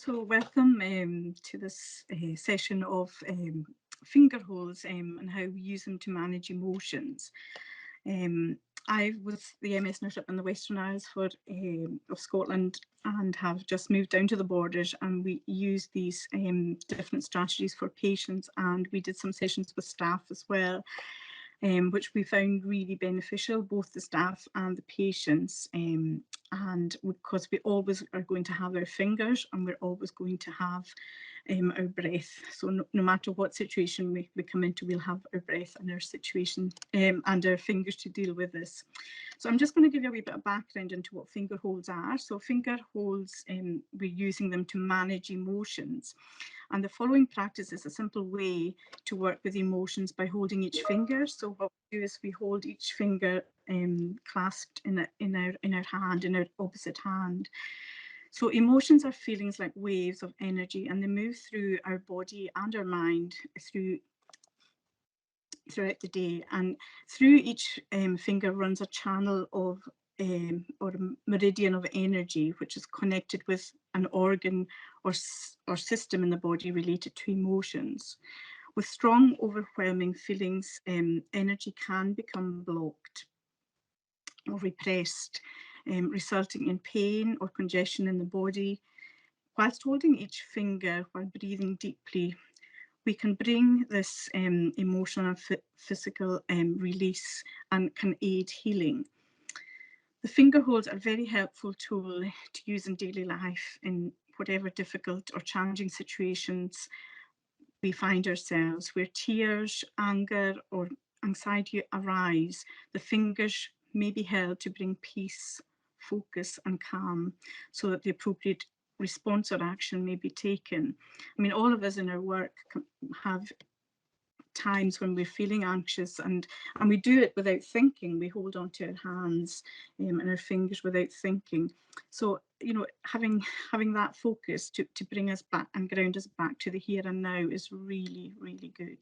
So welcome to this session of finger holes and how we use them to manage emotions. I was the MS nurse up in the Western Isles of Scotland and have just moved down to the borders, and we use these different strategies for patients, and we did some sessions with staff as well. Which we found really beneficial, both the staff and the patients. And because we always are going to have our fingers and we're always going to have our breath. So no matter what situation we come into, we'll have our breath and our situation and our fingers to deal with this. So I'm just going to give you a wee bit of background into what finger holds are. So finger holds, we're using them to manage emotions. And the following practice is a simple way to work with emotions by holding each finger. So what we do is we hold each finger clasped in our hand, in our opposite hand. So emotions are feelings like waves of energy, and they move through our body and our mind throughout the day. And through each finger runs a channel of or a meridian of energy, which is connected with an organ or system in the body related to emotions. With strong, overwhelming feelings, energy can become blocked or repressed, resulting in pain or congestion in the body. Whilst holding each finger while breathing deeply, we can bring this emotional and physical release and can aid healing. The finger holds are a very helpful tool to use in daily life in whatever difficult or challenging situations we find ourselves, where tears, anger, or anxiety arise. The fingers may be held to bring peace, focus, and calm so that the appropriate response or action may be taken. I mean, all of us in our work have times when we're feeling anxious, and we do it without thinking. We hold on to our hands and our fingers without thinking. So, you know, having that focus to bring us back and ground us back to the here and now is really, really good.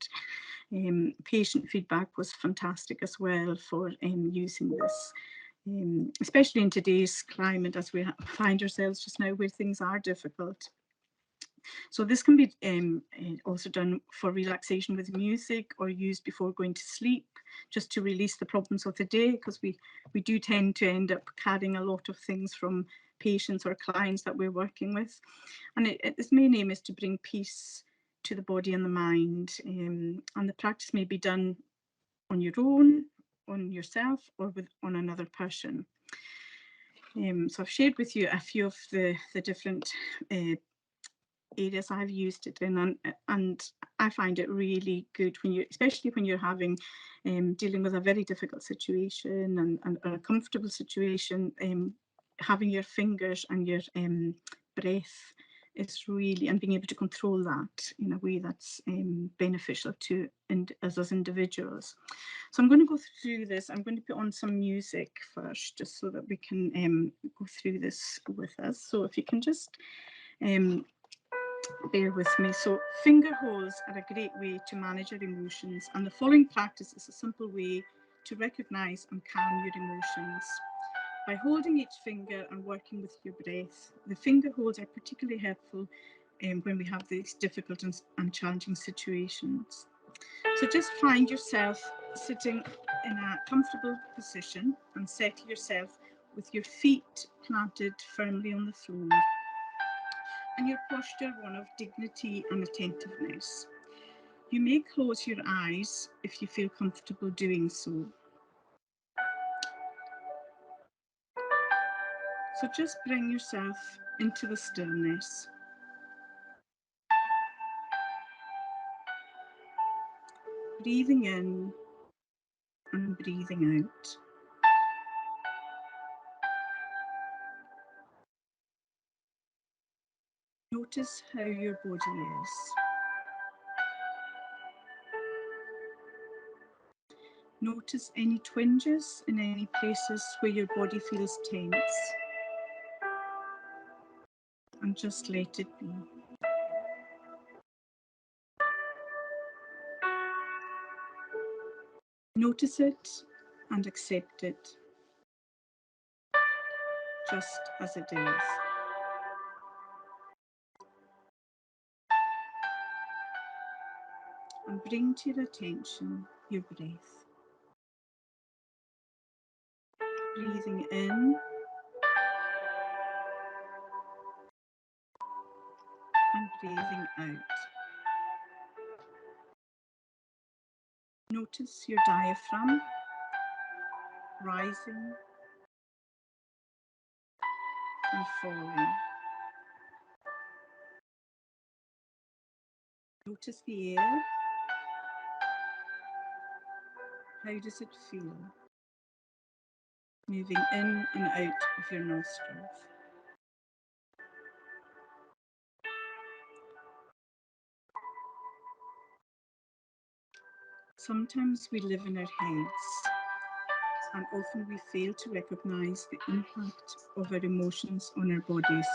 Patient feedback was fantastic as well for using this. Especially in today's climate, as we find ourselves just now, where things are difficult. So this can be also done for relaxation with music, or used before going to sleep, just to release the problems of the day, because we do tend to end up carrying a lot of things from patients or clients that we're working with. And its main aim is to bring peace to the body and the mind. And the practice may be done on your own, on yourself, or on another person. So I've shared with you a few of the different areas I've used it in, and I find it really good when especially when you're having dealing with a very difficult situation and a comfortable situation. Having your fingers and your breath is really, and being able to control that in a way that's beneficial to us as individuals. So I'm going to go through this. I'm going to put on some music first, just so that we can go through this with us. So if you can just bear with me. So finger holes are a great way to manage your emotions, and the following practice is a simple way to recognize and calm your emotions. By holding each finger and working with your breath, the finger holes are particularly helpful when we have these difficult and challenging situations. So just find yourself sitting in a comfortable position and settle yourself with your feet planted firmly on the floor, and your posture one of dignity and attentiveness. You may close your eyes if you feel comfortable doing so. So just bring yourself into the stillness. Breathing in and breathing out. Notice how your body is. Notice any twinges in any places where your body feels tense, and just let it be. Notice it and accept it, just as it is. and bring to your attention your breath. Breathing in and breathing out. Notice your diaphragm rising and falling. Notice the air. How does it feel? Moving in and out of your nostrils. Sometimes we live in our heads, and often we fail to recognise the impact of our emotions on our bodies.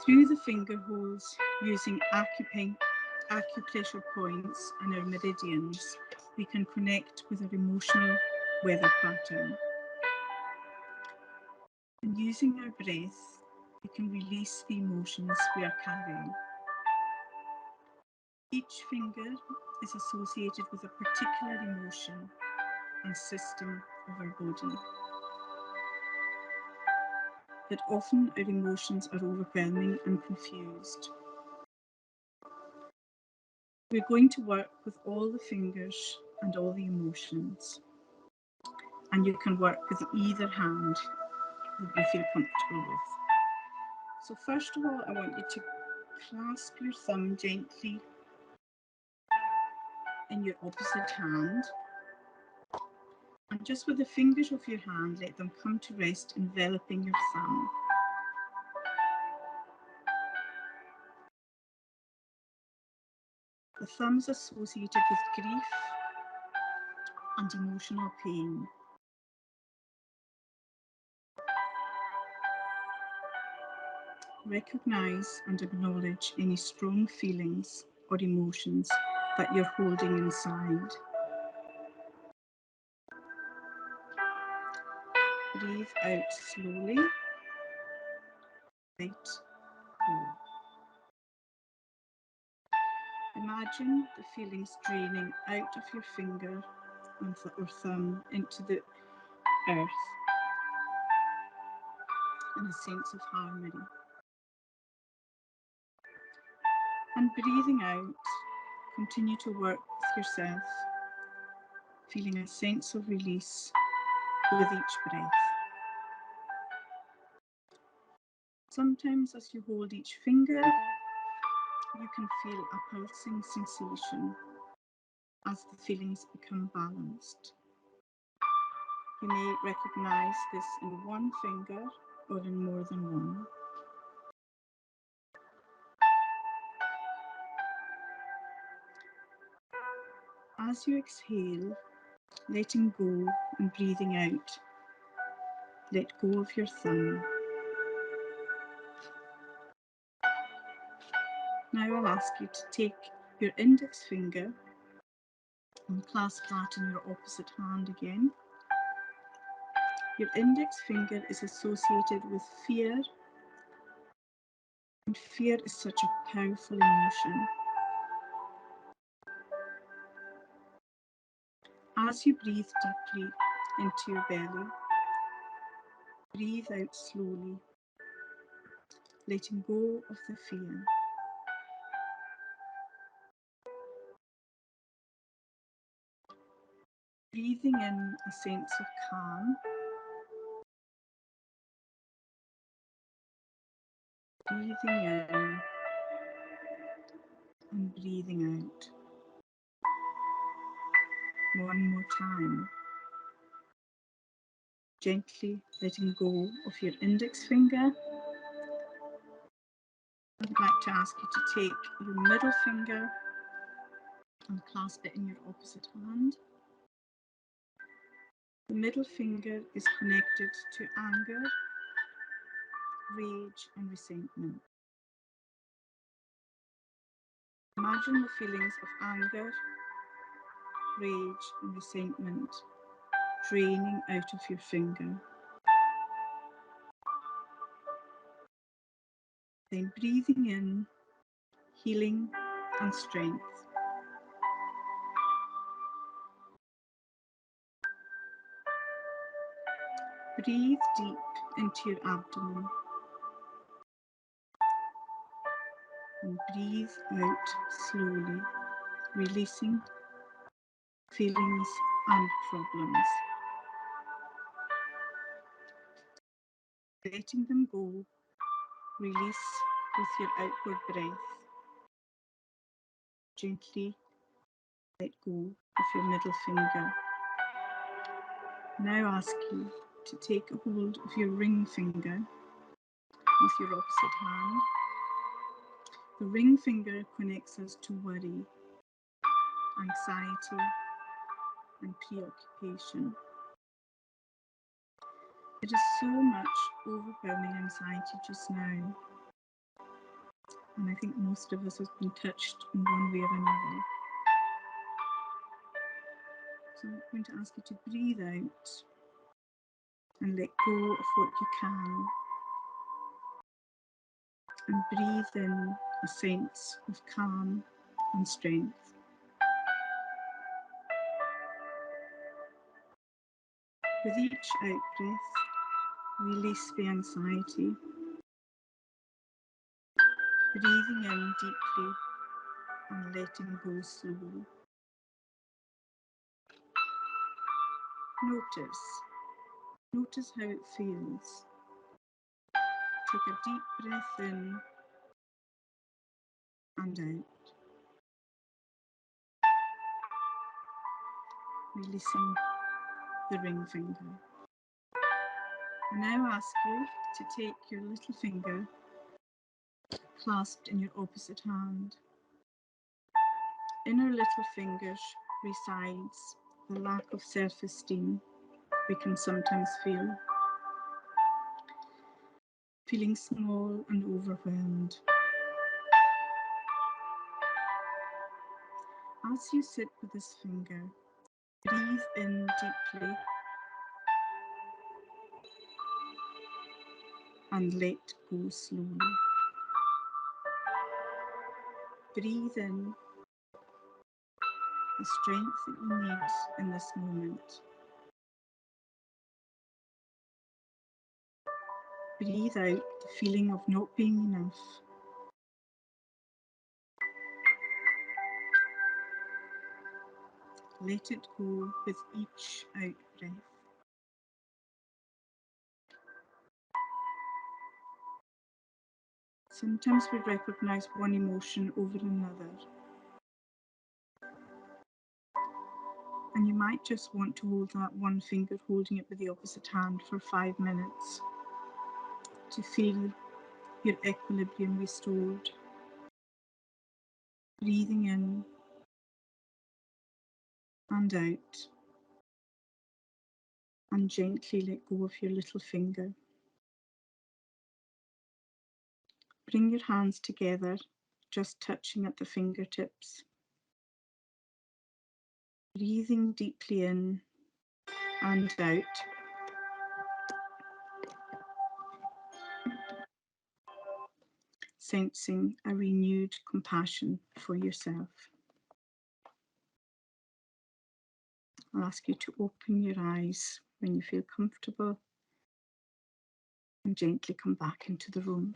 Through the finger holes, using acupressure points and our meridians, we can connect with our emotional weather pattern. And using our breath, we can release the emotions we are carrying. Each finger is associated with a particular emotion and system of our body. But often our emotions are overwhelming and confused. We're going to work with all the fingers and all the emotions. And you can work with either hand that you feel comfortable with. So first of all, I want you to clasp your thumb gently in your opposite hand. And just with the fingers of your hand, let them come to rest, enveloping your thumb. The thumb is associated with grief and emotional pain. Recognise and acknowledge any strong feelings or emotions that you're holding inside. Breathe out slowly. Let go. Imagine the feelings draining out of your finger or thumb into the earth in a sense of harmony. And breathing out, continue to work with yourself, feeling a sense of release with each breath. Sometimes as you hold each finger, you can feel a pulsing sensation as the feelings become balanced. You may recognise this in one finger or in more than one. As you exhale, letting go and breathing out, let go of your thumb. Now I'll ask you to take your index finger and clasp that in your opposite hand again. Your index finger is associated with fear, and fear is such a powerful emotion. As you breathe deeply into your belly, breathe out slowly, letting go of the fear. Breathing in a sense of calm, breathing in and breathing out. One more time. Gently letting go of your index finger. I'd like to ask you to take your middle finger and clasp it in your opposite hand. The middle finger is connected to anger, rage, and resentment. Imagine the feelings of anger, rage, and resentment draining out of your finger. Then breathing in healing and strength. Breathe deep into your abdomen and breathe out slowly, releasing feelings and problems. Letting them go, release with your outward breath. Gently let go of your middle finger. Now ask you to take a hold of your ring finger with your opposite hand. The ring finger connects us to worry, anxiety, and preoccupation. It is so much overwhelming anxiety just now, and I think most of us have been touched in one way or another. So I'm going to ask you to breathe out and let go of what you can, and breathe in a sense of calm and strength. With each out breath, release the anxiety. Breathing in deeply and letting go slowly. Notice how it feels. Take a deep breath in and out, releasing the ring finger. I now ask you to take your little finger clasped in your opposite hand. In our little fingers resides the lack of self-esteem we can sometimes feel, feeling small and overwhelmed. As you sit with this finger, breathe in deeply and let go slowly. Breathe in the strength that you need in this moment. Breathe out the feeling of not being enough. Let it go with each out breath. Sometimes we recognize one emotion over another, and you might just want to hold that one finger, holding it with the opposite hand for 5 minutes to feel your equilibrium restored. Breathing in and out, and gently let go of your little finger. Bring your hands together, just touching at the fingertips. Breathing deeply in and out. Sensing a renewed compassion for yourself. I'll ask you to open your eyes when you feel comfortable and gently come back into the room.